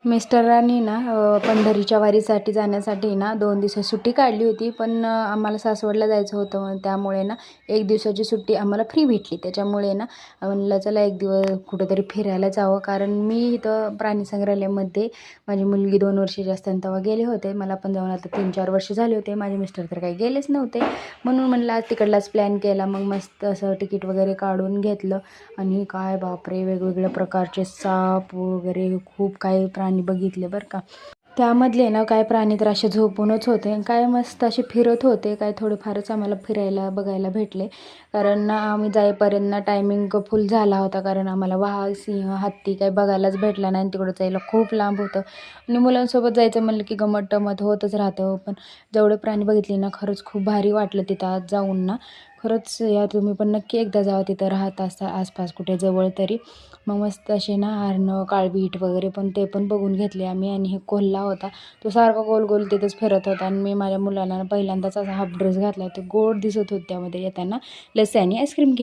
मिस्टरांनी ना पंढरीच्या वारीसाठी जाण्यासाठी ना 2 दिवस सुट्टी काढली होती. पण आम्हाला सासवडला जायचं होतं. मग त्यामुळे ना 1 दिवसाची सुट्टी आम्हाला फ्री भेटली. त्याच्यामुळे ना म्हणलं चला 1 दिवस कुठेतरी फिरायला जावं. कारण मी इथं प्राणी संग्रहालयामध्ये माझी मुलगी 2 वर्षाची असताना तेव्हा गेले होते. मला पण जाऊन आता 3-4 वर्ष झाले होते. माझे मिस्टर तर काही गेलेच नव्हते. म्हणून म्हणलं आज तिकडलाच प्लॅन केला. मग मस्त असं तिकीट वगैरे काढून घेतलं आणि काय बापरे, वेगवेगळ्या प्रकारचे साप वगैरे खूप काही प्राणी बघितले बरं का. त्यामधले ना काय प्राणी तर असे झोपूनच होते, काय मस्त असे फिरत होते. काय थोडेफारच आम्हाला फिरायला बघायला भेटले. कारण ना आम्ही जाईपर्यंत ना टायमिंग फुल झाला होता. कारण आम्हाला वाघ, सिंह, हत्ती काही बघायलाच भेटला नाही आणि तिकडं जायला खूप लांब होतं. आणि मुलांसोबत जायचं म्हणलं की गंमत-टंमत होतच राहतं. पण जेवढे प्राणी बघितले ना खरंच खूप भारी वाटलं तिथं आज जाऊन ना. खरंच या तुम्ही पण नक्की एकदा जावा तिथं राहत असता आसपास कुठे जवळ तरी. मग मस्त असे ना हरणं, काळवीट वगैरे पण ते पण बघून घेतले आम्ही. आणि हे कोल्हा होता तो सारखा गोल गोल तिथंच फिरत होता. आणि मी माझ्या मुलाला पहिल्यांदाच असा हाफ ड्रेस घातला. ते गोड दिसत होते त्यामध्ये येताना. लस्सी आणि आईस्क्रीम